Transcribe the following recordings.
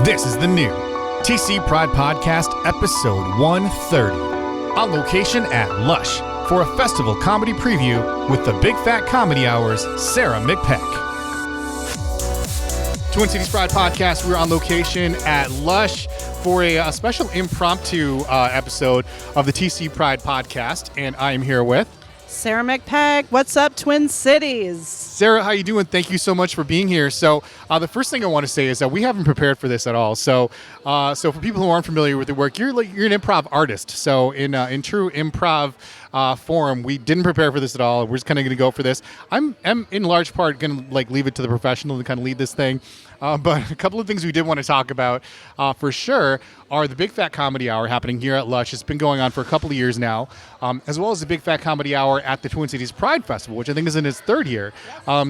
This is the new TC Pride Podcast, episode 130, on location at Lush for a festival comedy preview with the Big Fat Comedy Hour's Sarah McPeck. Twin Cities Pride Podcast, we're on location at Lush for a special impromptu episode of the TC Pride Podcast, and I am here with Sarah McPeck. What's up, Twin Cities? Sarah, how you doing? Thank you so much for being here. So the first thing I want to say is that we haven't prepared for this at all. So for people who aren't familiar with your work, you're an improv artist. So in true improv form, we didn't prepare for this at all. We're just kind of going to go for this. I'm in large part going to leave it to the professional to kind of lead this thing. But a couple of things we did want to talk about for sure are the Big Fat Comedy Hour happening here at Lush. It's been going on for a couple of years now, as well as the Big Fat Comedy Hour at the Twin Cities Pride Festival, which I think is in its third year.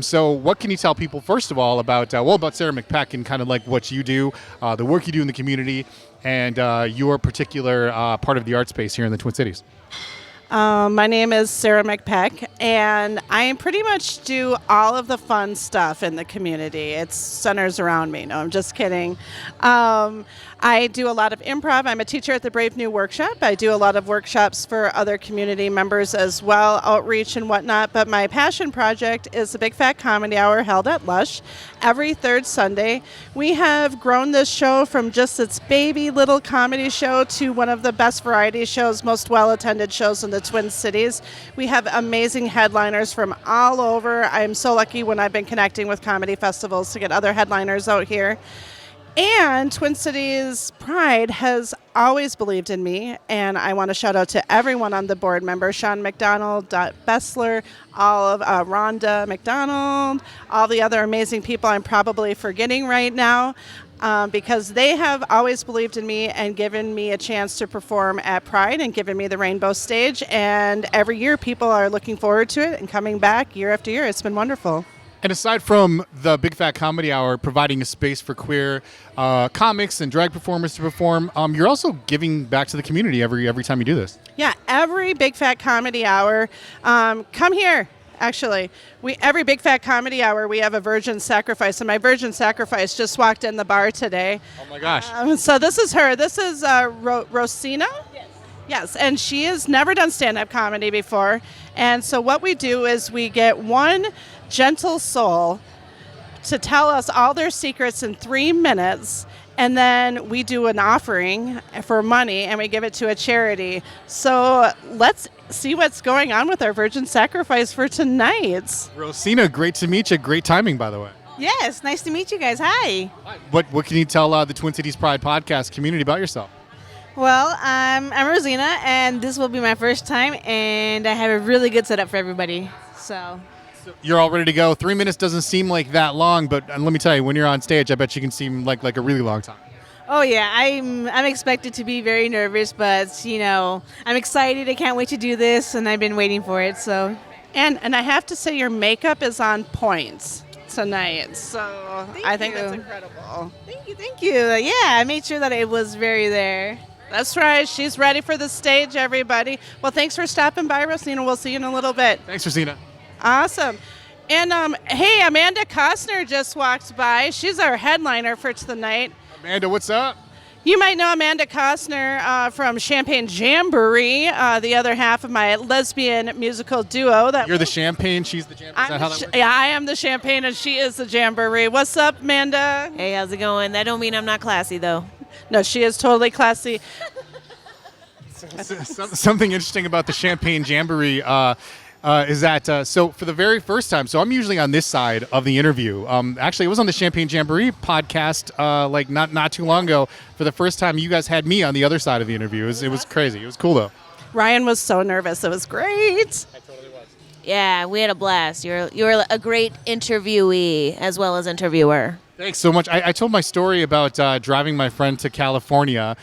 So what can you tell people, first of all, about Sarah McPeck and kind of like what you do, the work you do in the community, and your particular part of the art space here in the Twin Cities? My name is Sarah McPeck, and I pretty much do all of the fun stuff in the community. It centers around me. No, I'm just kidding. I do a lot of improv. I'm a teacher at the Brave New Workshop. I do a lot of workshops for other community members as well, outreach and whatnot. But my passion project is the Big Fat Comedy Hour held at Lush every third Sunday. We have grown this show from just its baby little comedy show to one of the best variety shows, most well-attended shows in the Twin Cities. We have amazing headliners from all over. I'm so lucky when I've been connecting with comedy festivals to get other headliners out here. And Twin Cities Pride has always believed in me, and I want to shout out to everyone on the board member, Sean McDonald, Dot Bessler, all of Rhonda McDonald, all the other amazing people I'm probably forgetting right now, because they have always believed in me and given me a chance to perform at Pride and given me the Rainbow Stage. And every year people are looking forward to it and coming back year after year. It's been wonderful. And aside from the Big Fat Comedy Hour providing a space for queer comics and drag performers to perform, you're also giving back to the community every time you do this. Yeah, every Big Fat Comedy Hour. Come here. Actually, every Big Fat Comedy Hour, we have a virgin sacrifice, and my virgin sacrifice just walked in the bar today. Oh my gosh! So this is her. This is Rosina. Yes, and she has never done stand-up comedy before. And so what we do is we get one gentle soul to tell us all their secrets in 3 minutes, and then we do an offering for money, and we give it to a charity. So let's see what's going on with our virgin sacrifice for tonight. Rosina, great to meet you. Great timing, by the way. Yes, nice to meet you guys. Hi. What can you tell the Twin Cities Pride Podcast community about yourself? Well, I'm Rosina, and this will be my first time, and I have a really good setup for everybody. So you're all ready to go. 3 minutes doesn't seem like that long, but let me tell you, when you're on stage, I bet you can seem like a really long time. Oh yeah, I'm expected to be very nervous, but I'm excited. I can't wait to do this, and I've been waiting for it. So, and I have to say, your makeup is on point tonight. So I think that's incredible. Thank you. Yeah, I made sure that it was very there. That's right. She's ready for the stage, everybody. Well, thanks for stopping by, Rosina. We'll see you in a little bit. Thanks, Rosina. Awesome. And, hey, Amanda Costner just walked by. She's our headliner for tonight. Amanda, what's up? You might know Amanda Costner from Champagne Jamboree, the other half of my lesbian musical duo. You're the champagne, she's the jamboree. Is that how that works? Yeah, I am the champagne, and she is the jamboree. What's up, Amanda? Hey, how's it going? That don't mean I'm not classy, though. No, she is totally classy. Something interesting about the Champagne Jamboree is that, so for the very first time, so I'm usually on this side of the interview. Actually, it was on the Champagne Jamboree podcast not too long ago. For the first time, you guys had me on the other side of the interview. It was crazy. It was cool, though. Ryan was so nervous. It was great. I totally was. Yeah, we had a blast. You're a great interviewee as well as interviewer. Thanks so much. I told my story about driving my friend to California,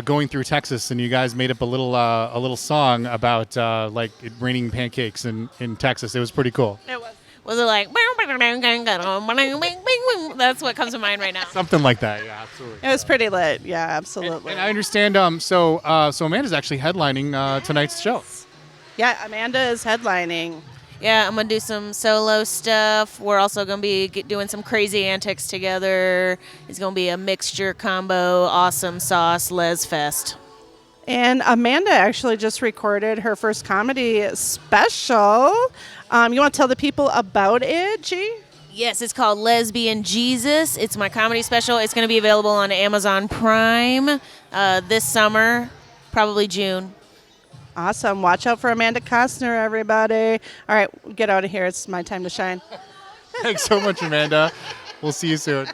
going through Texas, and you guys made up a little song about it raining pancakes in Texas. It was pretty cool. It was. Was it like... That's what comes to mind right now. Something like that, yeah, absolutely. It was pretty lit, yeah, absolutely. And I understand, so Amanda's actually headlining tonight's show. Yeah, Amanda is headlining. Yeah, I'm going to do some solo stuff. We're also going to be doing some crazy antics together. It's going to be a mixture combo, awesome sauce, Les Fest. And Amanda actually just recorded her first comedy special. You want to tell the people about it, G? Yes, it's called Lesbian Jesus. It's my comedy special. It's going to be available on Amazon Prime this summer, probably June. Awesome. Watch out for Amanda Costner, everybody. All right, get out of here. It's my time to shine. Thanks so much, Amanda. We'll see you soon.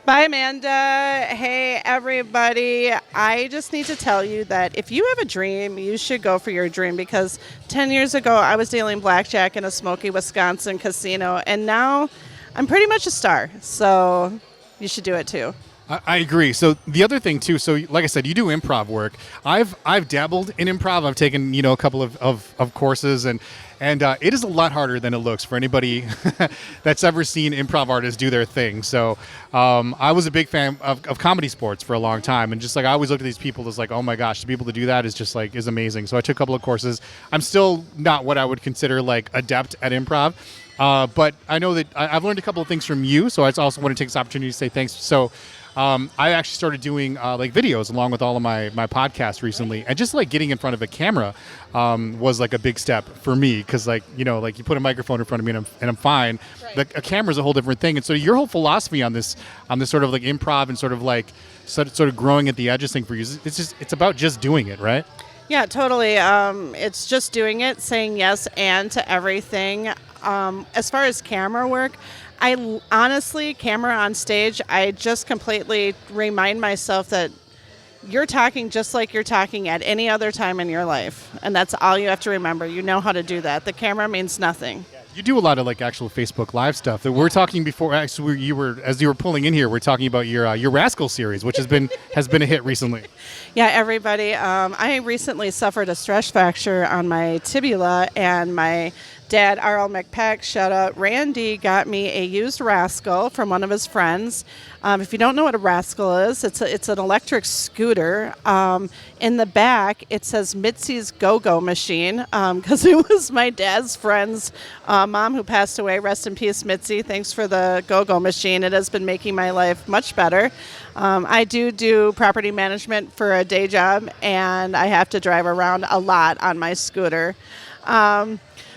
Bye, Amanda. Hey, everybody. I just need to tell you that if you have a dream, you should go for your dream, because 10 years ago, I was dealing blackjack in a smoky Wisconsin casino, and now I'm pretty much a star. So you should do it too. I agree. So the other thing too, so like I said, you do improv work. I've dabbled in improv. I've taken, a couple of courses, and it is a lot harder than it looks for anybody that's ever seen improv artists do their thing. So I was a big fan of comedy sports for a long time, and just like I always looked at these people as like, oh my gosh, to be able to do that is just like is amazing. So I took a couple of courses. I'm still not what I would consider like adept at improv. But I know that I've learned a couple of things from you, so I also want to take this opportunity to say thanks. So I actually started doing like videos along with all of my podcasts recently, and just like getting in front of a camera was like a big step for me, because like like you put a microphone in front of me and I'm fine. Right. A camera is a whole different thing, and so your whole philosophy on this sort of like improv and sort of like sort of growing at the edges thing for you, it's about just doing it, right? Yeah, totally. It's just doing it, saying yes and to everything. As far as camera work, I honestly, camera on stage, I just completely remind myself that you're talking just like you're talking at any other time in your life. And that's all you have to remember. You know how to do that. The camera means nothing. You do a lot of like actual Facebook Live stuff. That we're talking before. Actually, as you were pulling in here, we're talking about your Rascal series, which has been a hit recently. Yeah, everybody. I recently suffered a stress fracture on my tibia, and my dad, R.L. McPeck, shout out Randy, got me a used Rascal from one of his friends. If you don't know what a Rascal is, it's an electric scooter. In the back, it says Mitzi's Go-Go Machine, because it was my dad's friend's mom who passed away. Rest in peace, Mitzi. Thanks for the Go-Go Machine. It has been making my life much better. I do property management for a day job, and I have to drive around a lot on my scooter.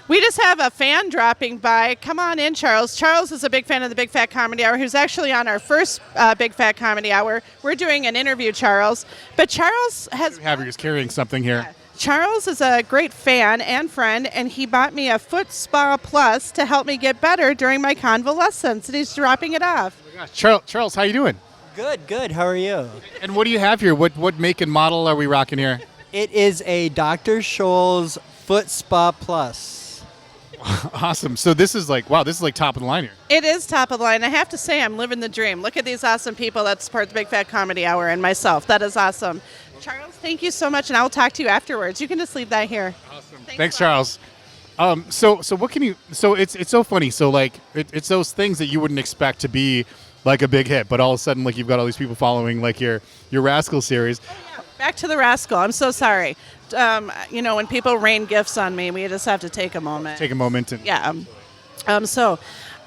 We just have a fan dropping by. Come on in, Charles. Charles is a big fan of the Big Fat Comedy Hour, who's actually on our first Big Fat Comedy Hour. We're doing an interview, Charles. But Charles has... He's carrying something here. Yeah. Charles is a great fan and friend, and he bought me a Foot Spa Plus to help me get better during my convalescence, and he's dropping it off. Oh my gosh. Charles, how you doing? Good. How are you? And what do you have here? What make and model are we rocking here? It is a Dr. Scholl's Foot Spa Plus. Awesome. So this is like top of the line here. It is top of the line. I have to say, I'm living the dream. Look at these awesome people that support the Big Fat Comedy Hour and myself. That is awesome. Charles, thank you so much, and I will talk to you afterwards. You can just leave that here. Awesome. Thanks, Charles. So what can you? So it's so funny. So like it's those things that you wouldn't expect to be like a big hit, but all of a sudden like you've got all these people following like your Rascal series. Oh, yeah. Back to the Rascal. I'm so sorry. When people rain gifts on me, we just have to take a moment. Yeah. So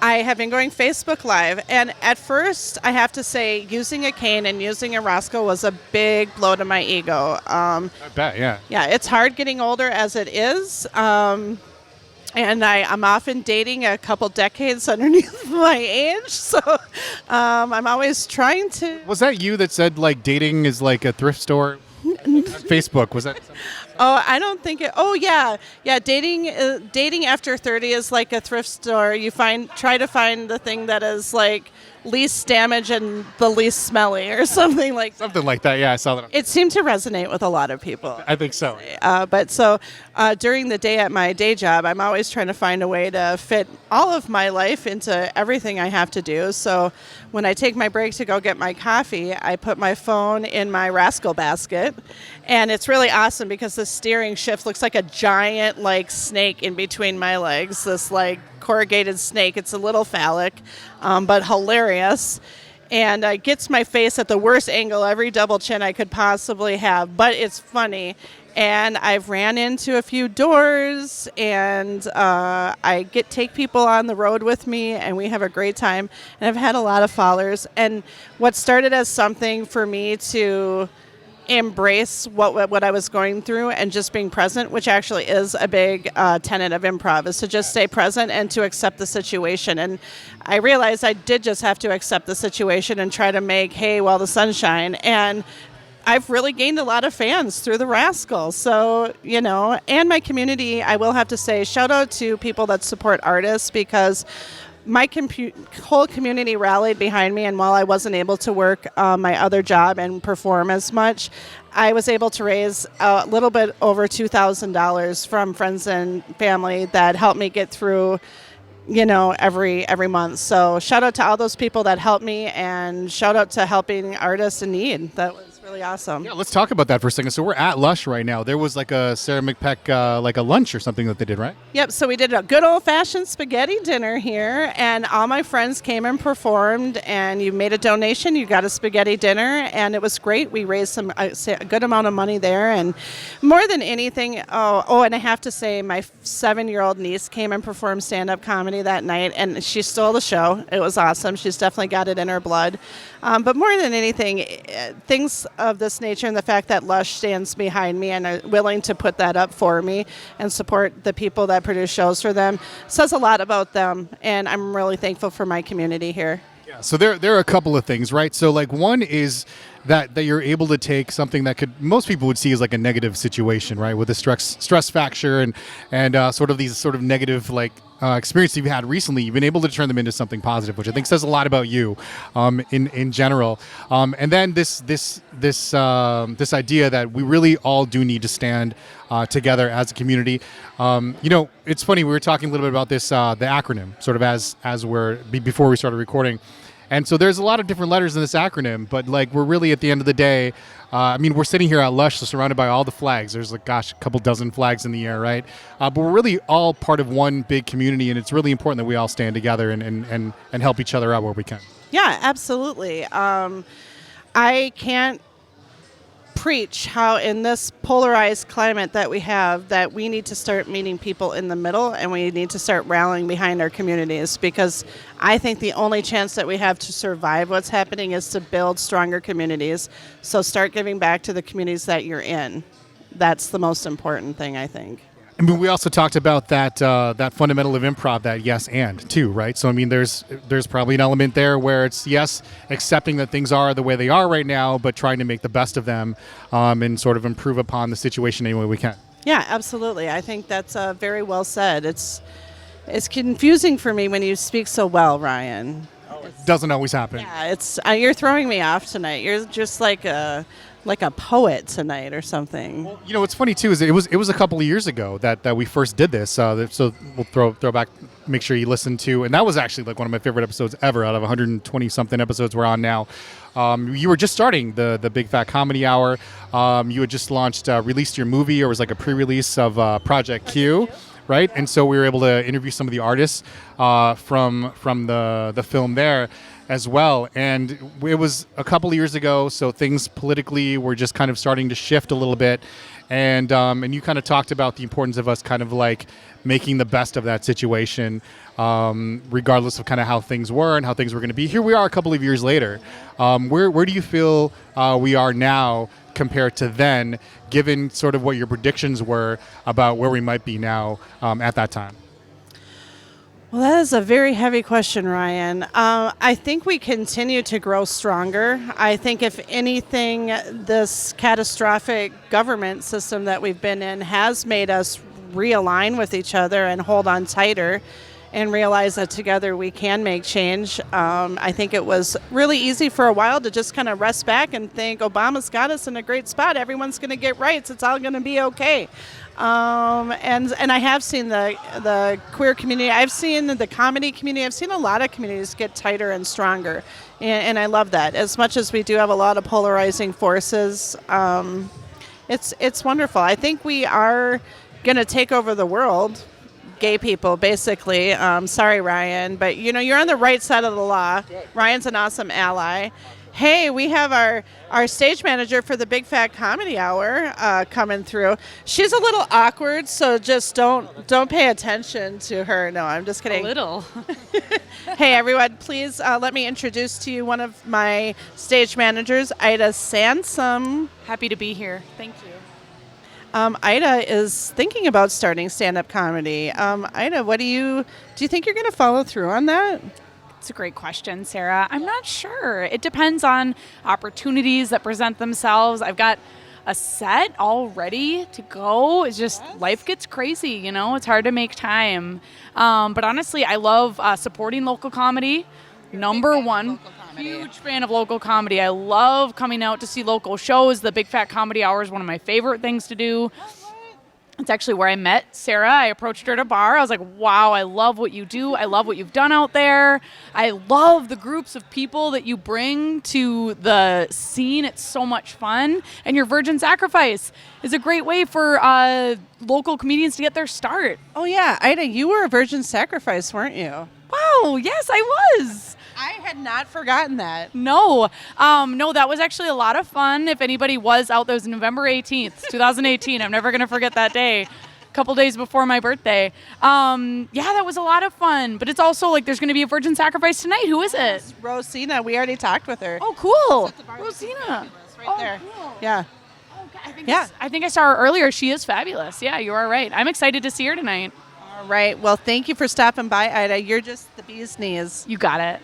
I have been going Facebook Live, and at first I have to say using a cane and using a Rascal was a big blow to my ego. I bet, yeah. Yeah, it's hard getting older as it is. And I'm often dating a couple decades underneath my age, so I'm always trying to... Was that you that said like dating is like a thrift store? Facebook, was that something? Oh, I don't think it. Oh, yeah. Dating after 30 is like a thrift store. You try to find the thing that is like least damage and the least smelly or something like that. Something like that, yeah, I saw that. It seemed to resonate with a lot of people. I think so. But during the day at my day job, I'm always trying to find a way to fit all of my life into everything I have to do. So when I take my break to go get my coffee, I put my phone in my Rascal basket. And it's really awesome because the steering shift looks like a giant like snake in between my legs, this like corrugated snake. It's a little phallic, but hilarious. And gets my face at the worst angle, every double chin I could possibly have. But it's funny. And I've ran into a few doors, and I take people on the road with me, and we have a great time. And I've had a lot of followers. And what started as something for me to embrace what I was going through and just being present, which actually is a big tenet of improv, is to just stay present and to accept the situation. And I realized I did just have to accept the situation and try to make hay while the sun shine. And I've really gained a lot of fans through the Rascal. So, and my community, I will have to say, shout out to people that support artists, because my whole community rallied behind me. And while I wasn't able to work my other job and perform as much, I was able to raise a little bit over $2,000 from friends and family that helped me get through every month. So shout out to all those people that helped me, and shout out to helping artists in need. That was really awesome. Yeah, let's talk about that for a second. So we're at Lush right now. There was like a Sarah McPeck, like a lunch or something that they did, right? Yep, so we did a good old-fashioned spaghetti dinner here, and all my friends came and performed, and you made a donation, you got a spaghetti dinner, and it was great. We raised a good amount of money there, and more than anything, and I have to say, my 7-year-old niece came and performed stand-up comedy that night, and she stole the show. It was awesome. She's definitely got it in her blood. But more than anything, things of this nature, and the fact that Lush stands behind me and are willing to put that up for me and support the people that produce shows for them, says a lot about them, and I'm really thankful for my community here. Yeah, so there are a couple of things, right? So like one is that you're able to take something that most people would see as like a negative situation, right, with the stress factor and sort of these sort of negative experiences you've had recently. You've been able to turn them into something positive, which I think says a lot about you in general. And then this idea that we really all do need to stand together as a community. It's funny, we were talking a little bit about this, the acronym, sort of before we started recording. And so there's a lot of different letters in this acronym, but we're really at the end of the day, we're sitting here at Lush, surrounded by all the flags. There's a couple dozen flags in the air, right? But we're really all part of one big community, and it's really important that we all stand together and help each other out where we can. Yeah, absolutely. I can't preach how in this polarized climate that we have, that we need to start meeting people in the middle, and we need to start rallying behind our communities, because I think the only chance that we have to survive what's happening is to build stronger communities. So start giving back to the communities that you're in. That's the most important thing, I think. I mean, we also talked about that fundamental of improv, that yes and too, right? So I mean, there's probably an element there where it's yes, accepting that things are the way they are right now, but trying to make the best of them and sort of improve upon the situation any way we can. Yeah, absolutely. I think that's very well said. It's confusing for me when you speak so well, Ryan. It doesn't always happen. Yeah, it's you're throwing me off tonight. You're just like a poet tonight or something. Well, what's funny too is it was a couple of years ago that we first did this. So we'll throw back, make sure you listen to, and that was actually one of my favorite episodes ever out of 120 something episodes we're on now. You were just starting the Big Fat Comedy Hour. You had just released your movie, or was like a pre-release of Project Q. Right, and so we were able to interview some of the artists from the film there as well. And it was a couple of years ago, so things politically were just kind of starting to shift a little bit. And you kind of talked about the importance of us kind of making the best of that situation, regardless of kind of how things were and how things were going to be. Here we are a couple of years later. Where do you feel we are now compared to then, given sort of what your predictions were about where we might be now at that time? Well, that is a very heavy question, Ryan. I think we continue to grow stronger. I think, if anything, this catastrophic government system that we've been in has made us realign with each other and hold on tighter and realize that together we can make change. I think it was really easy for a while to just kind of rest back and think Obama's got us in a great spot. Everyone's going to get rights. It's all going to be okay. And I have seen the queer community. I've seen the comedy community. I've seen a lot of communities get tighter and stronger. And I love that. As much as we do have a lot of polarizing forces, it's wonderful. I think we are going to take over the world. Gay people, basically. Sorry, Ryan, but you're on the right side of the law. Ryan's an awesome ally. Hey, we have our stage manager for the Big Fat Comedy Hour coming through. She's a little awkward, so just don't pay attention to her. No, I'm just kidding. A little. Hey, everyone, please let me introduce to you one of my stage managers, Ida Sansom. Happy to be here. Thank you. Ida is thinking about starting stand-up comedy. Ida, do you think you're going to follow through on that? It's a great question, Sarah. I'm not sure. It depends on opportunities that present themselves. I've got a set all ready to go. It's just life gets crazy, you know? It's hard to make time. But honestly, I love supporting local comedy. Number one, huge fan of local comedy. I love coming out to see local shows. The Big Fat Comedy Hour is one of my favorite things to do. It's actually where I met Sarah. I approached her at a bar. I was like, wow, I love what you do. I love what you've done out there. I love the groups of people that you bring to the scene. It's so much fun. And your Virgin Sacrifice is a great way for local comedians to get their start. Oh, yeah. Ida, you were a Virgin Sacrifice, weren't you? Wow, yes, I was. I had not forgotten that. No, that was actually a lot of fun. If anybody was out, that was November 18th, 2018. I'm never going to forget that day. A couple days before my birthday. That was a lot of fun. But it's also like there's going to be a Virgin Sacrifice tonight. Who is it? Rosina. We already talked with her. Oh, cool. Rosina. Right there. Cool. Yeah. I think I saw her earlier. She is fabulous. Yeah, you are right. I'm excited to see her tonight. All right. Well, thank you for stopping by, Ida. You're just the bee's knees. You got it.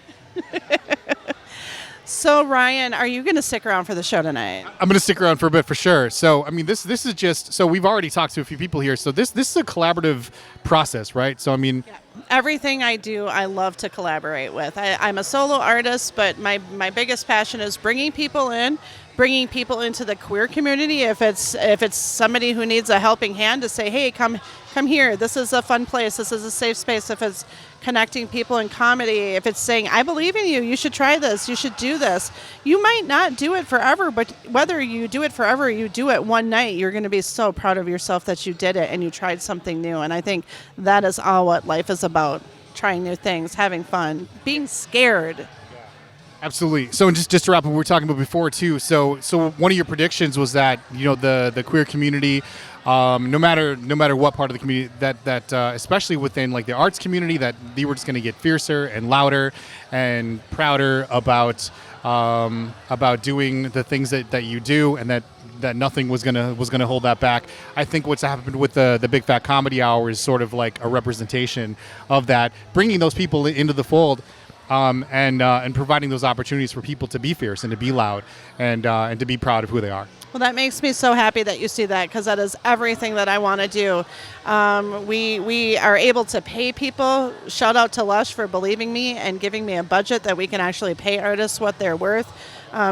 So, Ryan, are you going to stick around for the show tonight? I'm going to stick around for a bit for sure. So, I mean, this is just, so we've already talked to a few people here. So this is a collaborative process, right? So, I mean, everything I do, I love to collaborate with. I'm a solo artist, but my biggest passion is bringing people into the queer community. If it's somebody who needs a helping hand, to say, hey, come here. This is a fun place. This is a safe space. If it's connecting people in comedy, if it's saying, I believe in you, you should try this, you should do this. You might not do it forever, but whether you do it forever or you do it one night, you're going to be so proud of yourself that you did it and you tried something new. And I think that is all what life is about. Trying new things, having fun, being scared. absolutely. So, and just to wrap up, we were talking about before too. So one of your predictions was that, you know, the queer community, no matter what part of the community, that especially within like the arts community, that they were just going to get fiercer and louder and prouder about doing the things that you do, and that nothing was gonna hold that back. I think what's happened with the Big Fat Comedy Hour is sort of like a representation of that, bringing those people into the fold. And providing those opportunities for people to be fierce and to be loud and to be proud of who they are. Well, that makes me so happy that you see that, because that is everything that I want to do. We are able to pay people. Shout out to Lush for believing me and giving me a budget that we can actually pay artists what they're worth.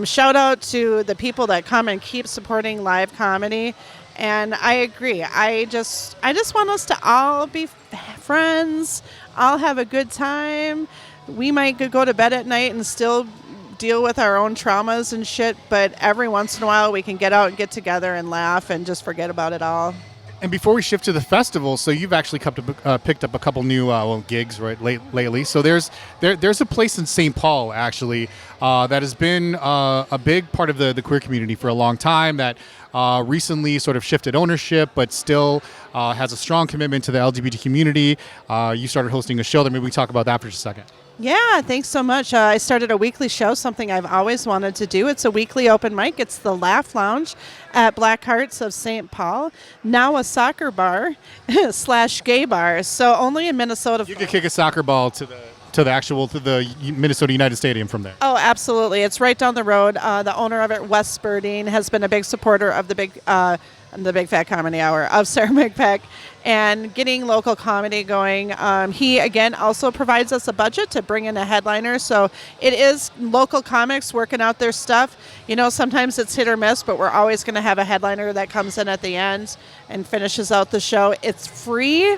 Shout out to the people that come and keep supporting live comedy. And I agree. I just want us to all be friends, all have a good time. We might go to bed at night and still deal with our own traumas and shit, but every once in a while we can get out and get together and laugh and just forget about it all. And before we shift to the festival, so you've actually picked up a couple new gigs lately. So there's a place in St. Paul actually that has been a big part of the queer community for a long time, that recently sort of shifted ownership, but still has a strong commitment to the LGBT community. You started hosting a show there. Maybe we talk about that for just a second. Yeah, thanks so much. I started a weekly show, something I've always wanted to do. It's a weekly open mic. It's the Laugh Lounge at Black Hearts of St. Paul, now a soccer bar / gay bar. So only in Minnesota. You could kick a soccer ball to the Minnesota United Stadium from there. Oh, absolutely. It's right down the road. The owner of it, Wes Spurding, has been a big supporter of the Big Fat Comedy Hour of Sarah McPeck and getting local comedy going. He, again, also provides us a budget to bring in a headliner. So it is local comics working out their stuff. You know, sometimes it's hit or miss, but we're always going to have a headliner that comes in at the end and finishes out the show. It's free.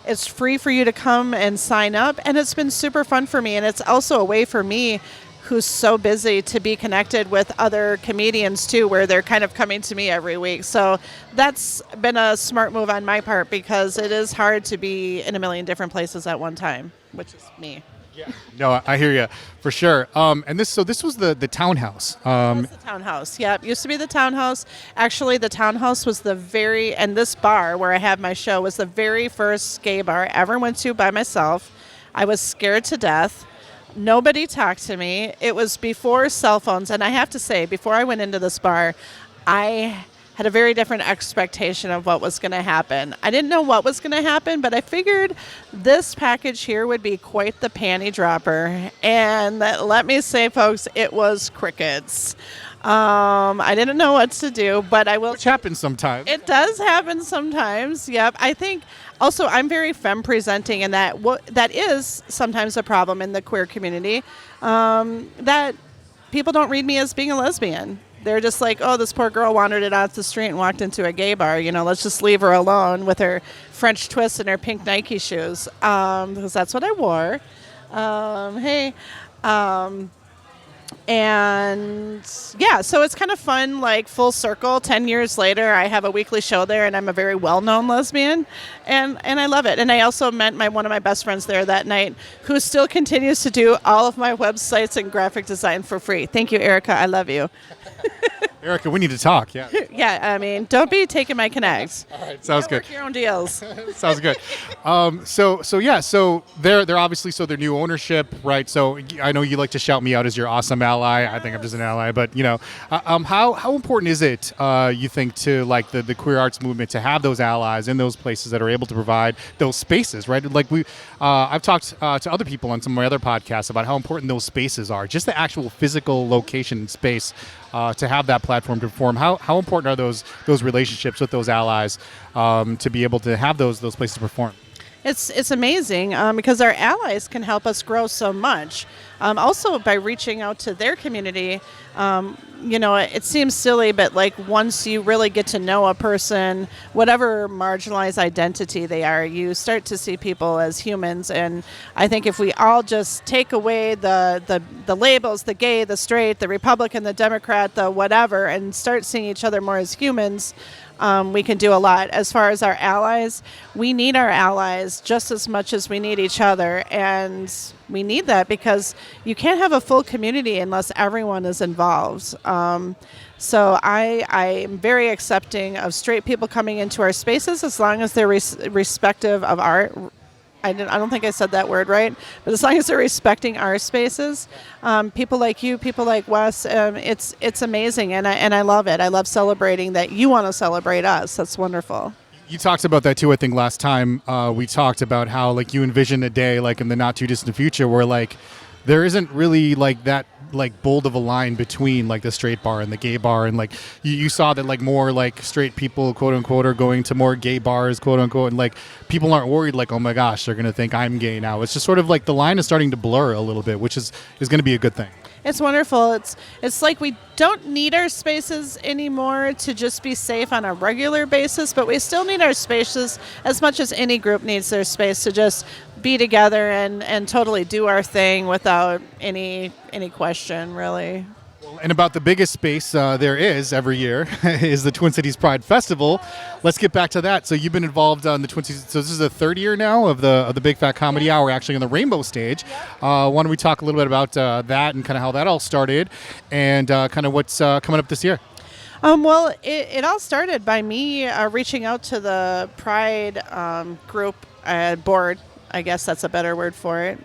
It's free for you to come and sign up. And it's been super fun for me. And it's also a way for me, who's so busy, to be connected with other comedians too, where they're kind of coming to me every week. So that's been a smart move on my part, because it is hard to be in a million different places at one time, which is me. No, I hear you for sure. And this was the townhouse. That's the townhouse. Yep, used to be the townhouse. Actually, the townhouse was and this bar where I had my show was the very first gay bar I ever went to by myself. I was scared to death. Nobody talked to me. It was before cell phones, and I have to say, before I went into this bar, I had a very different expectation of what was going to happen. I didn't know what was going to happen, but I figured this package here would be quite the panty dropper. And let me say, folks, it was crickets. I didn't know what to do, but I will. Which happens sometimes. It does happen sometimes. Yep. I think also I'm very femme presenting, and that is sometimes a problem in the queer community. That people don't read me as being a lesbian. They're just like, oh, this poor girl wandered it off the street and walked into a gay bar. Let's just leave her alone with her French twist and her pink Nike shoes, because that's what I wore. And yeah, so it's kind of fun, like full circle. 10 years later, I have a weekly show there, and I'm a very well-known lesbian, and I love it. And I also met one of my best friends there that night, who still continues to do all of my websites and graphic design for free. Thank you, Erica. I love you. Erica, we need to talk. Yeah. Yeah, I mean, don't be taking my connects. All right, sounds good. Work your own deals. Sounds good. So they're obviously their new ownership, right? So I know you like to shout me out as your awesome ally. I think I'm just an ally, but how important is it you think to like the queer arts movement to have those allies in those places that are able to provide those spaces, right? Like I've talked to other people on some of my other podcasts about how important those spaces are, just the actual physical location and space. To have that platform to perform, how important are those relationships with those allies to be able to have those places to perform? It's amazing because our allies can help us grow so much. Also, by reaching out to their community, it seems silly, but like once you really get to know a person, whatever marginalized identity they are, you start to see people as humans. And I think if we all just take away the labels, the gay, the straight, the Republican, the Democrat, the whatever, and start seeing each other more as humans, we can do a lot. As far as our allies, we need our allies just as much as we need each other. And we need that because you can't have a full community unless everyone is involved. So I am very accepting of straight people coming into our spaces as long as they're respective of our... I don't think I said that word right, but as long as they're respecting our spaces, people like you, people like Wes, it's amazing, and I love it. I love celebrating that you want to celebrate us. That's wonderful. You talked about that too. I think last time we talked about how like you envision a day like in the not too distant future where like there isn't really like that like bold of a line between like the straight bar and the gay bar, and like you saw that like more like straight people quote unquote are going to more gay bars quote unquote, and like people aren't worried like, oh my gosh, they're gonna think I'm gay now. It's just sort of like the line is starting to blur a little bit, which is going to be a good thing. It's wonderful. It's like we don't need our spaces anymore to just be safe on a regular basis, but we still need our spaces as much as any group needs their space to just be together and totally do our thing without any question, really. And about the biggest space there is every year is the Twin Cities Pride Festival. Let's get back to that. So you've been involved on the Twin Cities. So this is the third year now of the Big Fat Comedy Hour, actually on the Rainbow stage. Why don't we talk a little bit about that and kind of how that all started and kind of what's coming up this year? Well, it all started by me reaching out to the Pride group board. I guess that's a better word for it.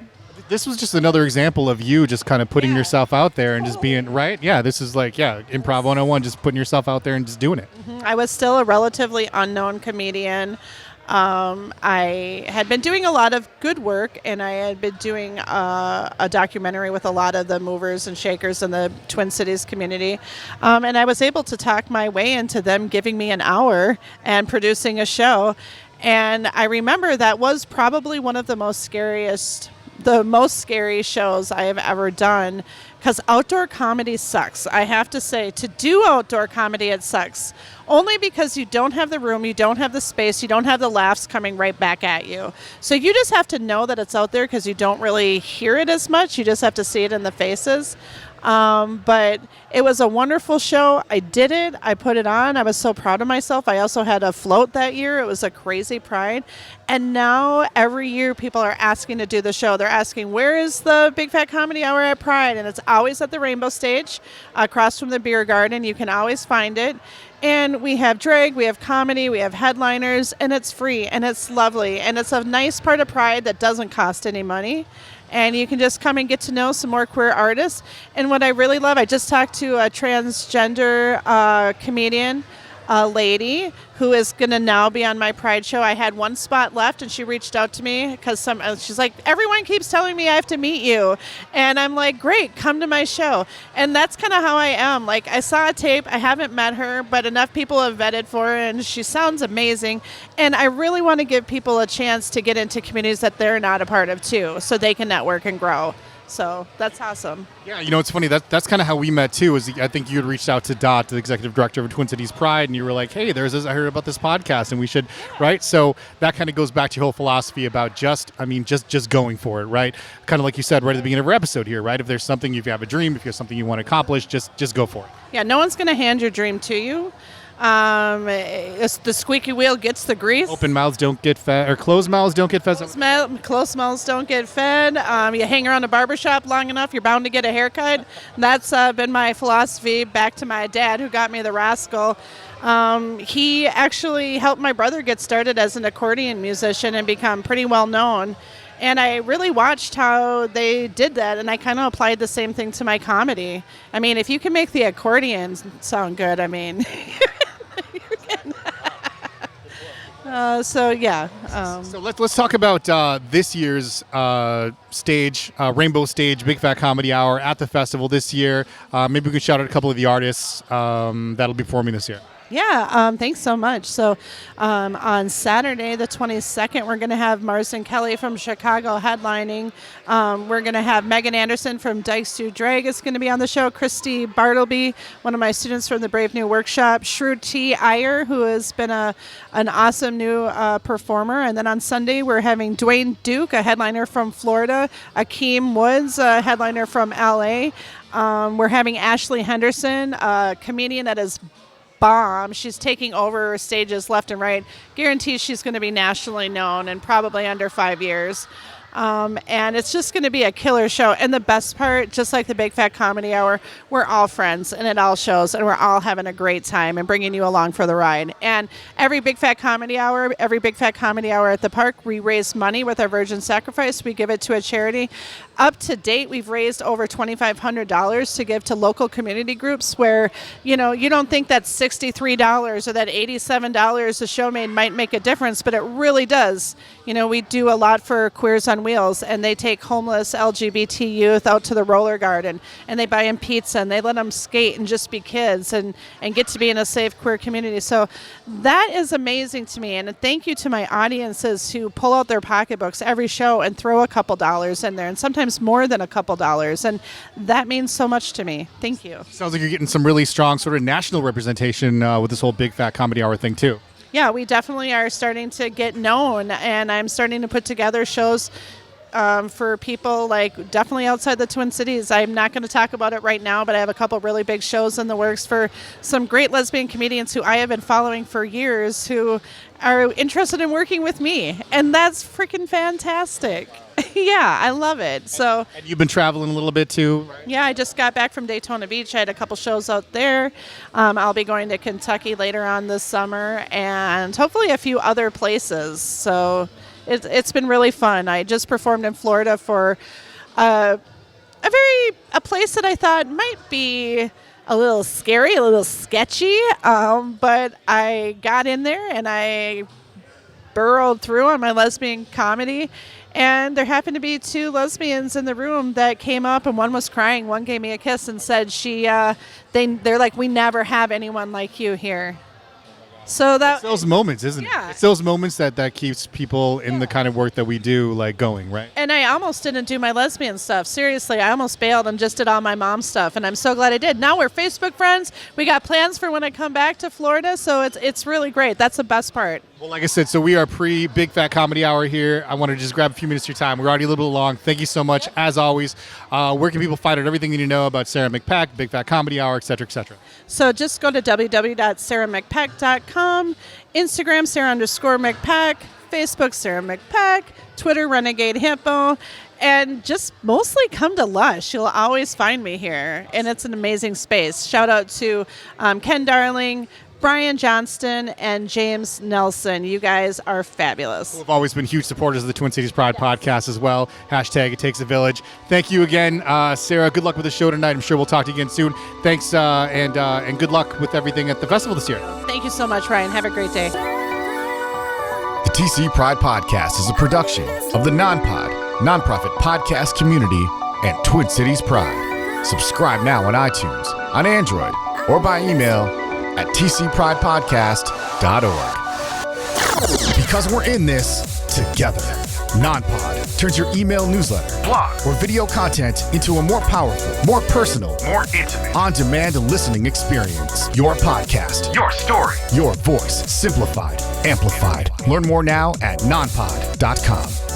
This was just another example of you just kind of putting yourself out there and just being, right? Yeah, this is like, Improv 101, just putting yourself out there and just doing it. Mm-hmm. I was still a relatively unknown comedian. I had been doing a lot of good work, and I had been doing a documentary with a lot of the movers and shakers in the Twin Cities community. And I was able to talk my way into them giving me an hour and producing a show. And I remember that was probably one of the most scary shows I have ever done, because outdoor comedy sucks. I have to say, to do outdoor comedy, it sucks. Only because you don't have the room, you don't have the space, you don't have the laughs coming right back at you. So you just have to know that it's out there because you don't really hear it as much. You just have to see it in the faces. But it was a wonderful show. I did it. I put it on. I was so proud of myself. I also had a float that year. It was a crazy pride. And now every year people are asking to do the show. They're asking, where is the Big Fat Comedy Hour at Pride? And it's always at the Rainbow Stage across from the beer garden. You can always find it. And we have drag, we have comedy, we have headliners, and it's free and it's lovely. And it's a nice part of Pride that doesn't cost any money. And you can just come and get to know some more queer artists. And what I really love, I just talked to a transgender comedian, a lady who is going to now be on my Pride show. I had one spot left, and she reached out to me because she's like, everyone keeps telling me I have to meet you. And I'm like, great, come to my show. And that's kind of how I am. Like, I saw a tape. I haven't met her, but enough people have vetted for her, and she sounds amazing. And I really want to give people a chance to get into communities that they're not a part of, too, so they can network and grow. So that's awesome. Yeah, it's funny. That's kind of how we met too. I think you had reached out to Dot, the executive director of Twin Cities Pride, and you were like, "Hey, there's this. I heard about this podcast, and we should." Right. So that kind of goes back to your whole philosophy about just going for it, right? Kind of like you said right at the beginning of our episode here, right? If there's something, if you have a dream, if you have something you want to accomplish, just go for it. Yeah, no one's going to hand your dream to you. It's the squeaky wheel gets the grease. Open mouths don't get fed, or closed mouths don't get fed. Closed mouths don't get fed. You hang around a barbershop long enough, you're bound to get a haircut. That's been my philosophy back to my dad, who got me the Rascal. He actually helped my brother get started as an accordion musician and become pretty well known. And I really watched how they did that, and I kind of applied the same thing to my comedy. I mean, if you can make the accordion sound good, I mean, you can. So let's talk about this year's stage, Rainbow Stage, Big Fat Comedy Hour at the festival this year. Maybe we could shout out a couple of the artists that'll be performing this year. Yeah, thanks so much. So on Saturday, the 22nd, we're going to have Marsden Kelly from Chicago headlining. We're going to have Megan Anderson from Dykes to Drag is going to be on the show. Christy Bartleby, one of my students from the Brave New Workshop. Shrew T. Iyer, who has been an awesome new performer. And then on Sunday, we're having Dwayne Duke, a headliner from Florida. Akeem Woods, a headliner from L.A. We're having Ashley Henderson, a comedian that is bomb. She's taking over stages left and right. Guarantees she's going to be nationally known in probably under 5 years. And it's just going to be a killer show. And the best part, just like the Big Fat Comedy Hour, we're all friends and it all shows, and we're all having a great time and bringing you along for the ride. And every Big Fat Comedy Hour at the park, we raise money with our Virgin Sacrifice. We give it to a charity. Up to date, we've raised over $2,500 to give to local community groups where, you don't think that $63 or that $87 a show made might make a difference, but it really does. We do a lot for Queers on Wheels, and they take homeless LGBT youth out to the roller garden, and they buy them pizza, and they let them skate and just be kids and get to be in a safe queer community. So that is amazing to me, and thank you to my audiences who pull out their pocketbooks every show and throw a couple dollars in there, and sometimes more than a couple dollars, and that means so much to me. Thank you. Sounds like you're getting some really strong sort of national representation with this whole Big Fat Comedy Hour thing too. Yeah, we definitely are starting to get known, and I'm starting to put together shows for people like definitely outside the Twin Cities. I'm not going to talk about it right now, but I have a couple really big shows in the works for some great lesbian comedians who I have been following for years who are interested in working with me, and that's freaking fantastic. Yeah, I love it. So, and you've been traveling a little bit too, right? Yeah, I just got back from Daytona Beach. I had a couple shows out there. I'll be going to Kentucky later on this summer, and hopefully a few other places. So it's been really fun. I just performed in Florida for a place that I thought might be a little scary, a little sketchy, but I got in there and I burrowed through on my lesbian comedy. And there happened to be two lesbians in the room that came up, and one was crying. One gave me a kiss and said they're like, we never have anyone like you here. So that It's those moments, isn't Yeah. it? It's those moments that keeps people in the kind of work that we do, like, going, right? And I almost didn't do my lesbian stuff. Seriously, I almost bailed and just did all my mom stuff, and I'm so glad I did. Now we're Facebook friends. We got plans for when I come back to Florida, so it's really great. That's the best part. Well, like I said, so we are pre-Big Fat Comedy Hour here. I want to just grab a few minutes of your time. We're already a little bit long. Thank you so much, as always. Where can people find out everything you need to know about Sarah McPeck, Big Fat Comedy Hour, et cetera, et cetera? So just go to www.sarahmcpeck.com, Instagram Sarah_McPeck, Facebook Sarah McPeck, Twitter Renegade Hippo, and just mostly come to Lush. You'll always find me here, and it's an amazing space. Shout out to Ken Darling, Brian Johnston, and James Nelson. You guys are fabulous. We've always been huge supporters of the Twin Cities Pride podcast as well. Hashtag It Takes a Village. Thank you again, Sarah. Good luck with the show tonight. I'm sure we'll talk to you again soon. Thanks, and good luck with everything at the festival this year. Thank you so much, Ryan. Have a great day. The TC Pride Podcast is a production of the Non-Pod, nonprofit podcast community, and Twin Cities Pride. Subscribe now on iTunes, on Android, or by email at tcpridepodcast.org. Because we're in this together. Non-Pod turns your email newsletter, blog, or video content into a more powerful, more personal, more intimate, on-demand listening experience. Your podcast, your story, your voice, simplified, amplified. Learn more now at nonpod.com.